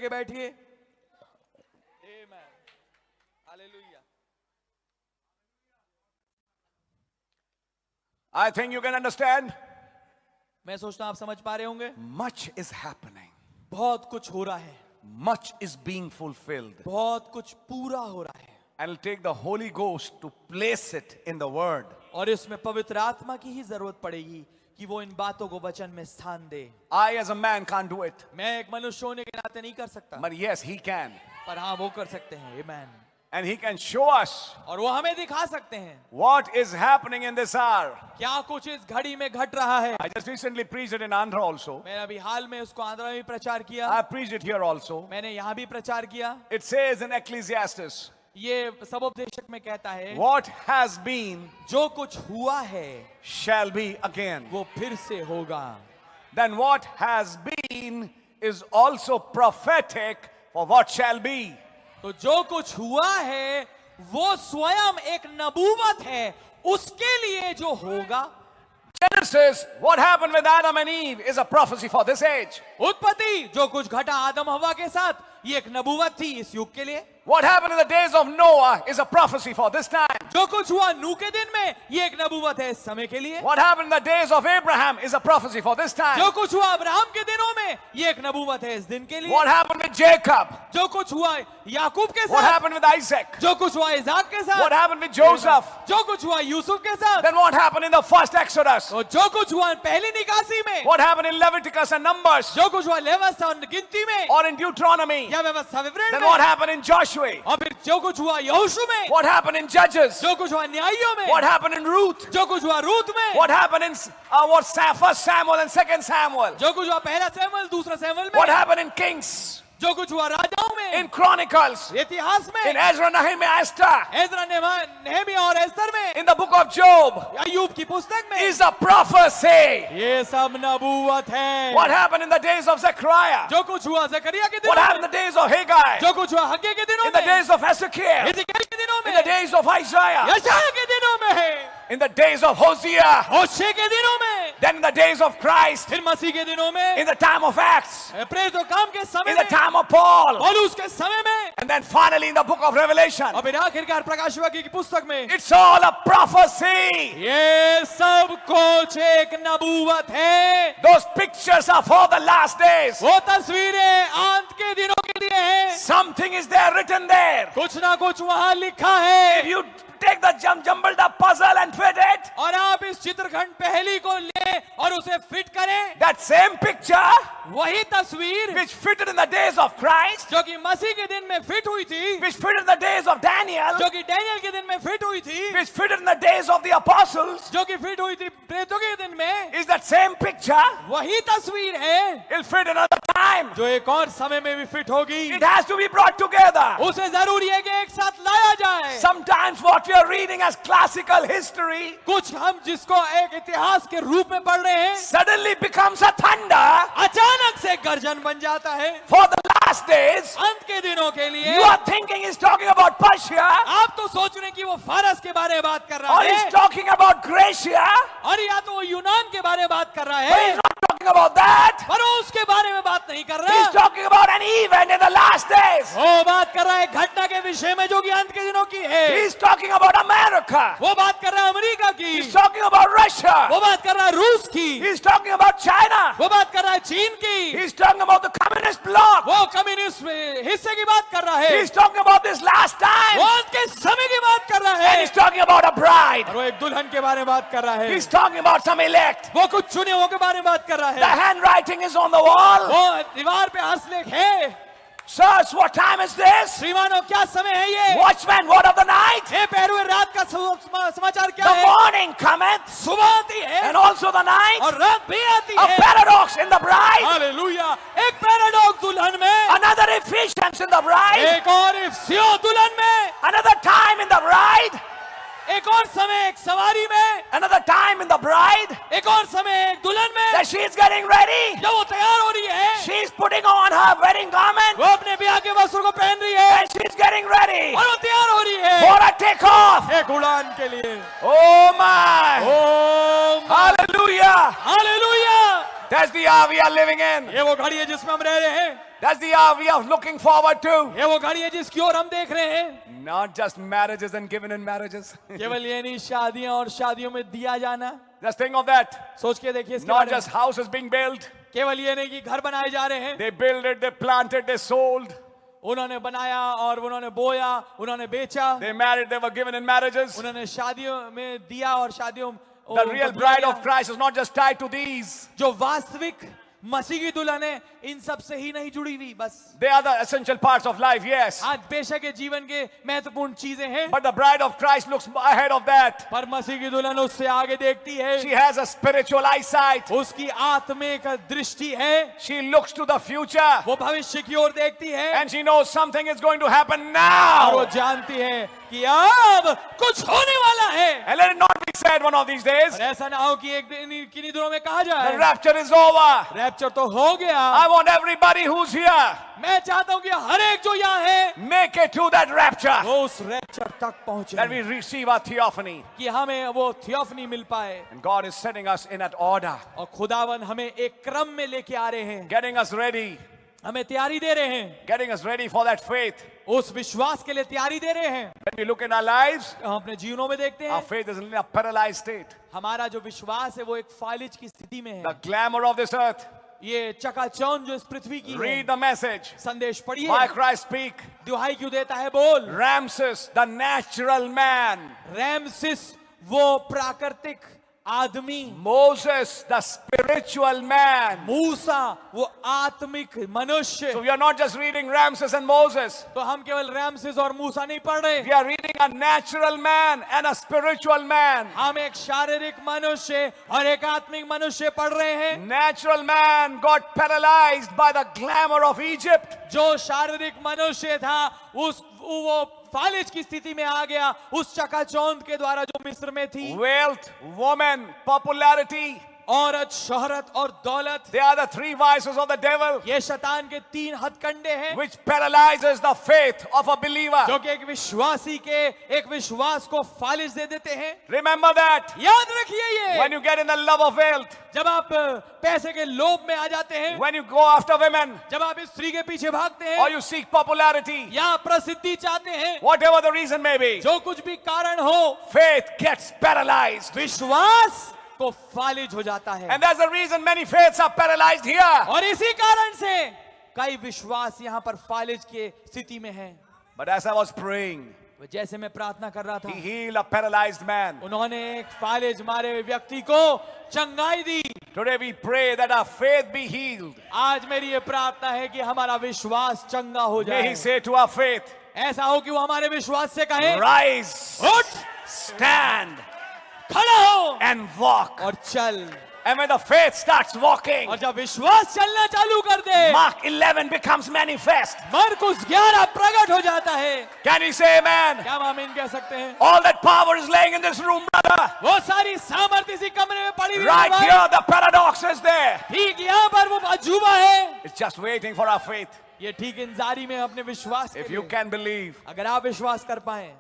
करके बैठिए। Hallelujah. I think you can understand. मैं सोचता हूं आप समझ पा रहे होंगे। Much is happening. बहुत कुछ हो रहा है, Much is being fulfilled. बहुत कुछ पूरा हो रहा है, And it'll take the Holy Ghost to place it in the Word. और इसमें पवित्र आत्मा की ही जरूरत पड़ेगी कि वो इन बातों को वचन में स्थान दे। I as a man can't do it. मैं एक मनुष्य होने के नाते नहीं कर सकता, But yes, he can. पर हाँ वो कर सकते हैं। आमीन। And he can show us और वो हमें दिखा सकते हैं what is happening in this hour. क्या कुछ इस घड़ी में घट रहा है। I just recently preached it in Andhra also. मैंने अभी हाल में उसको आंध्र में भी प्रचार किया, I preached it here also. मैंने यहाँ भी प्रचार किया। It says in Ecclesiastes, ये सबोपदेशक में कहता है what has been जो कुछ हुआ है shall be again. वो फिर से होगा। Then what has been is also prophetic for what shall be. तो जो कुछ हुआ है वो स्वयं एक नबूवत है उसके लिए जो होगा। Genesis, what happened with Adam and Eve, is a prophecy for this age. उत्पत्ति जो कुछ घटा आदम हवा के साथ ये एक नबूवत थी इस युग के लिए। What happened in the days of Noah is a prophecy for this time. जो कुछ हुआ नूह के दिन में ये एक नबूवत है इस समय के लिए। What happened in the days of Abraham is a prophecy for this time. जो कुछ हुआ अब्राहम के दिनों में ये एक नबूवत है इस दिन के लिए। What happened with Jacob? जो कुछ हुआ याकूब के What साथ, happened with Isaac? जो कुछ हुआ इसाक के साथ, What happened with Joseph? जो कुछ हुआ यूसुफ के साथ, Then what happened in the first Exodus? और जो कुछ हुआ पहली निकासी में, What happened in Leviticus and Numbers? जो कुछ हुआ लेवित और गिनती में Or in Deuteronomy? या व्यवस्था विवरण Then में, what happened in Joshua? और फिर जो कुछ हुआ यहोशू में, What happened in Judges? जो कुछ हुआ न्यायियों में, What happened in Ruth? जो कुछ हुआ रूत में, What happened in First Samuel and Second Samuel? जो कुछ हुआ पहला सैमुएल दूसरा सैमुएल What में, happened in Kings? जो कुछ हुआ राजाओं में, In Chronicles? इतिहास में, In Ezra, Nehemiah, Esther? Ezra Nehemiah और एस्तर में, In the book of Job? अय्यूब की पुस्तक में, Is a prophecy. ये सब नबूवत है। What happened in the days of Zechariah? जो कुछ हुआ जकरिया के What दिनों happened में, in the days of Haggai? जो कुछ हुआ हग्गे के दिनों In the में, days of Hezekiah? हिजकिय्याह के दिनों In the में, days of Isaiah? यशायाह के दिनों में, In the days of Hosea? होशे के दिनों में, Then in the days of Christ? फिर मसीह के दिनों में, In the time of Acts? प्रेरितों काम के समय In the में, time of Paul? पौलुस के समय में, And then finally in the book of Revelation? और फिर आखिरकार प्रकाशवाक्य की पुस्तक में, It's all a prophecy. ये सब कुछ एक नबूवत है। Those pictures are for the last days. वो तस्वीरें अंत के दिनों के लिए हैं। Something is there written there. कुछ ना कुछ वहां लिखा है। If you take the jumbled up puzzle and fit it, और आप इस चित्रखंड पहली को ले और उसे फिट करें, that same picture वही तस्वीर which fitted in the days of Christ, जो कि मसीह के दिन में फिट हुई थी, which fitted in the days of Daniel, जो कि डैनियल के दिन में फिट हुई थी, which fitted in the days of the apostles, जो कि फिट हुई थी प्रेरितों के दिन में, is that same picture. वही तस्वीर है It'll fit another time. जो एक और समय में भी फिट होगी। It has to be brought together. उसे जरूरी है कि एक साथ लाया जाए। Sometimes what we are reading as classical history कुछ हम जिसको एक इतिहास के रूप में पढ़ रहे हैं, suddenly becomes a thunder अचानक से गर्जन बन जाता है। for the last days. अंत के दिनों के लिए You are thinking he's talking about Persia, आप तो सोच रहे हैं कि वो फारस के बारे में बात कर रहा or है, he's talking about Gracia, और या तो वो यूनान के बारे में बात कर रहा but he's है, not talking about that. पर वो उसके बारे में बात नहीं कर He's रहा। talking about an event in the last days. वो बात कर रहा है घटना के विषय में जो कि अंत के दिनों की है। He's talking about America. वो बात कर रहा है अमेरिका की, He's talking about Russia. वो बात कर रहा है रूस की, He's talking about China. वो बात कर रहा है चीन की, He's talking about the communist bloc. वो कम्युनिस्ट हिस्से की बात कर रहा है, He's talking about this last वो time. अंत के समय की बात कर रहा And है, he's talking about a bride. और वो एक दुल्हन के बारे में बात कर रहा है, He's talking about some elect. वो कुछ चुने हुओं के बारे में बात कर रहा The है, handwriting is on the wall. वो दीवार पे हस्तलेख है। Sirs, what time is this? श्रीमानों क्या समय है ये? Watchman, what of the night? हे पैरुए रात का समाचार क्या The है? morning cometh, सुबह आती है and also the night. और रात भी आती A है। paradox in the bride. Hallelujah. एक पैराडॉक्स दुल्हन में, Another Ephesians in the bride. एक और इफ्सियों दुल्हन में, Another time in the bride. एक और समय एक सवारी में, Another time in the bride. एक और समय एक दुल्हन में, That she is getting ready. जब वो तैयार हो रही है, She is putting on her wedding garment. वो अपने ब्याह के वस्त्रों को पहन रही है And she is getting ready और वो तैयार हो रही है for a takeoff. एक उड़ान के लिए। Oh my. Om Hallelujah. Hallelujah. That's the hour we are living in. ये वो घड़ी है जिसमें हम रह रहे हैं, That's the hour we are looking forward to. ये वो घड़ी है जिसकी ओर हम देख रहे हैं। Not just marriages and given in marriages. केवल ये नहीं, शादियां और शादियों में दिया जाना। Just think of that. सोच के देखिए इसके Not बारे में। just houses being built. केवल ये नहीं कि घर बनाए जा रहे हैं, They built it, they planted, they sold. उन्होंने बनाया और उन्होंने बोया, उन्होंने बेचा, They married, they were given in marriages. उन्होंने शादियों में दिया और शादियों The real bride of Christ is not just tied to these. जो वास्तविक मसीह की दुल्हन है इन सब से ही नहीं जुड़ी हुई बस। They are the essential parts of life, yes. आज बेशक ये जीवन के महत्वपूर्ण चीजें हैं, But the bride of Christ looks ahead of that. पर मसीह की दुल्हन उससे आगे देखती है। She has a spiritual eyesight. उसकी आत्मिक दृष्टि है, She looks to the future. वो भविष्य की ओर देखती है And she knows something is going to happen और वो now. जानती है कि अब कुछ होने वाला है। And let it not be said one of these days, और ऐसा ना हो कि एक दिन किन्हीं दिनों में कहा the जाए rapture is over. रैप्चर तो हो गया। I want everybody who's here, मैं चाहता हूं कि हर एक जो यहाँ है make it to that rapture. वो उस रैप्चर तक पहुंचे, That we receive our theophany. कि हमें वो थियोफनी मिल पाए। And God is setting us in that order, और खुदावन हमें एक क्रम में लेके आ रहे हैं, getting us ready, हमें तैयारी दे रहे हैं, getting us ready for that faith. उस विश्वास के लिए तैयारी दे रहे हैं। When we look in our lives, हम अपने जीवनों में देखते our हैं faith is in a paralyzed state. हमारा जो विश्वास है वो एक फालिज की स्थिति में The है। glamour of this earth. ये चकाचौंध जो इस पृथ्वी की है, Read the message. संदेश पढ़िए। Why Christ speak? दुहाई क्यों देता है? बोल। Ramses, the natural man. रैमसिस वो प्राकृतिक आदमी, Moses, the spiritual man. मूसा वो आत्मिक मनुष्य। So we are not just reading Ramses and Moses. तो हम केवल रैमसिस और मूसा नहीं पढ़ रहे, We are reading a natural man and a spiritual man. हम एक शारीरिक मनुष्य और एक आत्मिक मनुष्य पढ़ रहे हैं। Natural man got paralyzed by the glamour of Egypt. जो शारीरिक मनुष्य था वो फालिज की स्थिति में आ गया उस चकाचौंध के द्वारा जो मिस्र में थी। Wealth, woman, popularity. औरत, शोहरत और दौलत, They are the three vices of the devil, ये शैतान के तीन हथकंडे हैं which paralyzes the faith of a believer. जो कि एक विश्वासी के एक विश्वास को फालिज दे देते हैं। Remember that. याद रखिए ये, When you get in the love of wealth, जब आप पैसे के लोभ में आ जाते हैं, when you go after women, जब आप इस स्त्री के पीछे भागते or हैं you seek popularity, या प्रसिद्धि चाहते हैं, whatever the reason may be, जो कुछ भी कारण हो, faith gets paralyzed. विश्वास को फालिज हो जाता है। And that's the reason many faiths are paralyzed here. और इसी कारण से कई विश्वास यहाँ पर फालिज के स्थिति में हैं। But as I was praying, जैसे मैं प्रार्थना कर रहा था, He healed a paralyzed man. उन्होंने एक फालिज मारे हुए व्यक्ति को चंगाई दी। Today we pray that our faith be healed. आज मेरी ये प्रार्थना है कि हमारा विश्वास चंगा हो May He जाए। say to our faith, ऐसा हो कि वो हमारे विश्वास से कहे, rise, उठ, stand, खड़ा हो and walk. और चल। And when the faith starts walking, और जब विश्वास चलना चालू कर दे, Mark 11 becomes manifest. मरकुस 11 प्रकट हो जाता है। Can you say amen? क्या हम आमीन कह सकते हैं? All that power is laying in this room, brother. वो सारी सामर्थ्य इसी कमरे में पड़ी हुई है Right भाई। here, the paradox is there. ठीक यहाँ पर वो अजूबा है, It's just waiting for our faith. ये ठीक इंतजारी में अपने विश्वास के If you लिए। can believe, अगर आप विश्वास कर पाए